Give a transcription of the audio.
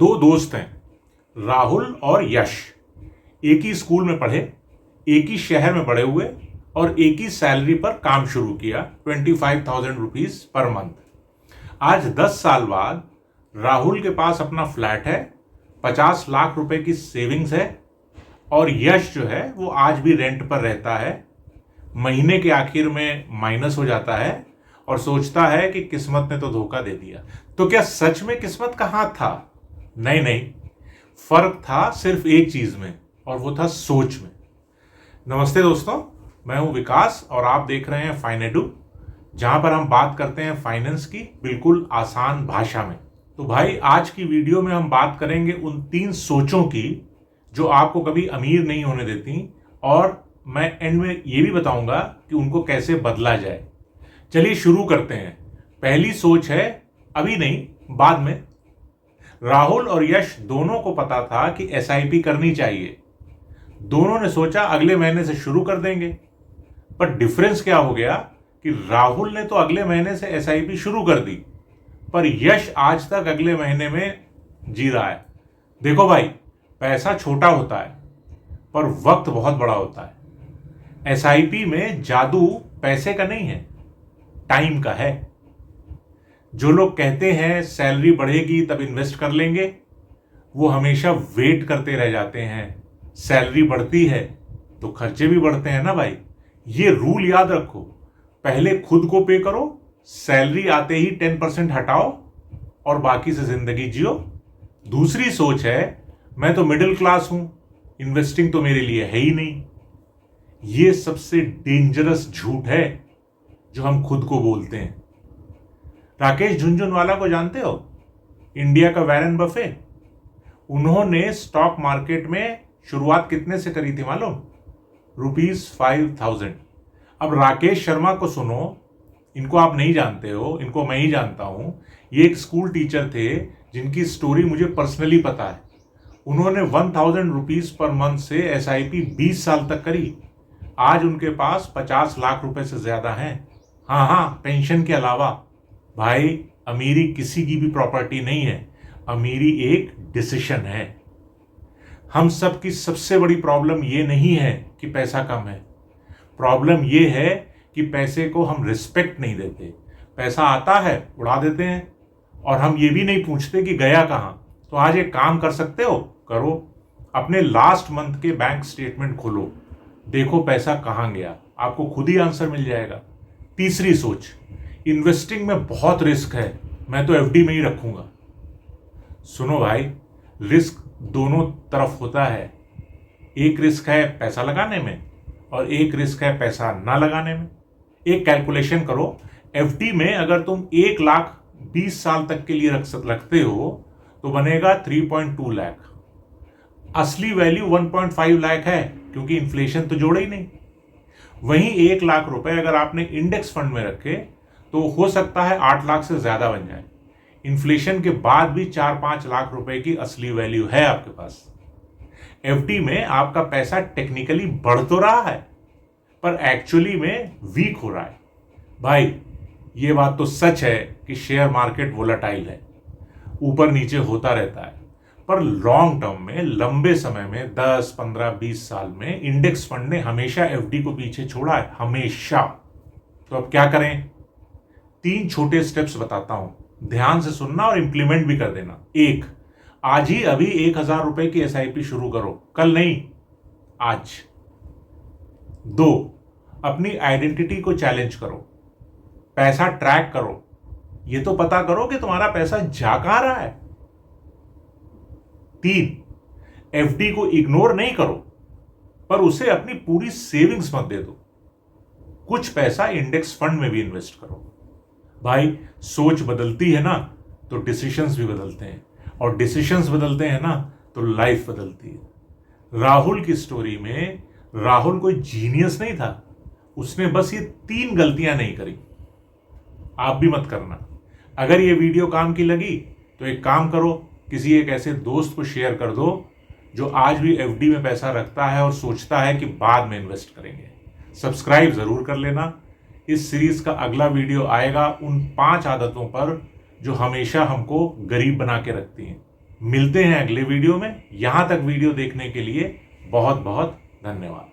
दो दोस्त हैं, राहुल और यश। एक ही स्कूल में पढ़े, एक ही शहर में बड़े हुए और एक ही सैलरी पर काम शुरू किया, 25,000 रुपीज पर मंथ। आज 10 साल बाद राहुल के पास अपना फ्लैट है, 50 लाख रुपए की सेविंग्स है और यश जो है वो आज भी रेंट पर रहता है। महीने के आखिर में माइनस हो जाता है और सोचता है कि किस्मत ने तो धोखा दे दिया। तो क्या सच में किस्मत का हाथ था? नहीं, फर्क था सिर्फ एक चीज में और वो था सोच में। नमस्ते दोस्तों, मैं हूं विकास और आप देख रहे हैं फाइनेडू, जहां पर हम बात करते हैं फाइनेंस की बिल्कुल आसान भाषा में। तो भाई, आज की वीडियो में हम बात करेंगे उन 3 सोचों की जो आपको कभी अमीर नहीं होने देती, और मैं एंड में ये भी बताऊंगा कि उनको कैसे बदला जाए। चलिए शुरू करते हैं। पहली सोच है अभी नहीं, बाद में। राहुल और यश दोनों को पता था कि एसआईपी करनी चाहिए। दोनों ने सोचा अगले महीने से शुरू कर देंगे। पर डिफरेंस क्या हो गया कि राहुल ने तो अगले महीने से एसआईपी शुरू कर दी, पर यश आज तक अगले महीने में जी रहा है। देखो भाई, पैसा छोटा होता है पर वक्त बहुत बड़ा होता है। एसआईपी में जादू पैसे का नहीं है, टाइम का है। जो लोग कहते हैं सैलरी बढ़ेगी तब इन्वेस्ट कर लेंगे, वो हमेशा वेट करते रह जाते हैं। सैलरी बढ़ती है तो खर्चे भी बढ़ते हैं ना भाई। ये रूल याद रखो, पहले खुद को पे करो, सैलरी आते ही 10% हटाओ और बाकी से जिंदगी जियो। दूसरी सोच है मैं तो मिडिल क्लास हूं, इन्वेस्टिंग तो मेरे लिए है ही नहीं। ये सबसे डेंजरस झूठ है जो हम खुद को बोलते हैं। राकेश झुनझुनवाला को जानते हो? इंडिया का वॉरेन बफे। उन्होंने स्टॉक मार्केट में शुरुआत कितने से करी थी मालूम? ₹5,000। अब राकेश शर्मा को सुनो, इनको आप नहीं जानते हो, इनको मैं ही जानता हूं। ये एक स्कूल टीचर थे जिनकी स्टोरी मुझे पर्सनली पता है। उन्होंने 1,000 रुपीज पर मंथ से एसआईपी 20 साल तक करी। आज उनके पास 50 लाख रुपए से ज्यादा हैं। हाँ, पेंशन के अलावा। भाई, अमीरी किसी की भी प्रॉपर्टी नहीं है, अमीरी एक डिसीजन है। हम सब की सबसे बड़ी प्रॉब्लम ये नहीं है कि पैसा कम है, प्रॉब्लम ये है कि पैसे को हम रिस्पेक्ट नहीं देते। पैसा आता है, उड़ा देते हैं और हम ये भी नहीं पूछते कि गया कहाँ। तो आज एक काम कर सकते हो, करो, अपने लास्ट मंथ के बैंक स्टेटमेंट खोलो, देखो पैसा कहाँ गया, आपको खुद ही आंसर मिल जाएगा। तीसरी सोच, इन्वेस्टिंग में बहुत रिस्क है, मैं तो एफडी में ही रखूंगा। सुनो भाई, रिस्क दोनों तरफ होता है। एक रिस्क है पैसा लगाने में और एक रिस्क है पैसा ना लगाने में। एक कैलकुलेशन करो, एफडी में अगर तुम 1 लाख 20 साल तक के लिए रखते हो तो बनेगा 3.2 लाख। असली वैल्यू 1.5 लाख है, क्योंकि इन्फ्लेशन तो जोड़े ही नहीं। वहीं 1 लाख रुपए अगर आपने इंडेक्स फंड में रखे तो हो सकता है 8 लाख से ज्यादा बन जाए। इन्फ्लेशन के बाद भी 4-5 लाख रुपए की असली वैल्यू है आपके पास। एफडी में आपका पैसा टेक्निकली बढ़ तो रहा है पर एक्चुअली में वीक हो रहा है। भाई, ये बात तो सच है कि शेयर मार्केट वोलेटाइल है, ऊपर नीचे होता रहता है, पर लॉन्ग टर्म में, लंबे समय में, 10, 15, 20 साल में इंडेक्स फंड ने हमेशा एफडी को पीछे छोड़ा है, हमेशा। तो अब क्या करें? 3 छोटे स्टेप्स बताता हूं, ध्यान से सुनना और इंप्लीमेंट भी कर देना। 1, आज ही अभी 1,000 रुपए की एसआईपी शुरू करो, कल नहीं, आज। 2, अपनी आइडेंटिटी को चैलेंज करो, पैसा ट्रैक करो, ये तो पता करो कि तुम्हारा पैसा जा कहां रहा है। 3, एफडी को इग्नोर नहीं करो पर उसे अपनी पूरी सेविंग्स मत दे दो, कुछ पैसा इंडेक्स फंड में भी इन्वेस्ट करो। भाई, सोच बदलती है ना तो डिसीजंस भी बदलते हैं, और डिसीजंस बदलते हैं ना तो लाइफ बदलती है। राहुल की स्टोरी में राहुल कोई जीनियस नहीं था, उसने बस ये 3 गलतियां नहीं करी। आप भी मत करना। अगर ये वीडियो काम की लगी तो एक काम करो, किसी एक ऐसे दोस्त को शेयर कर दो जो आज भी एफडी में पैसा रखता है और सोचता है कि बाद में इन्वेस्ट करेंगे। सब्सक्राइब जरूर कर लेना। इस सीरीज का अगला वीडियो आएगा उन 5 आदतों पर जो हमेशा हमको गरीब बना के रखती हैं। मिलते हैं अगले वीडियो में। यहां तक वीडियो देखने के लिए बहुत बहुत धन्यवाद।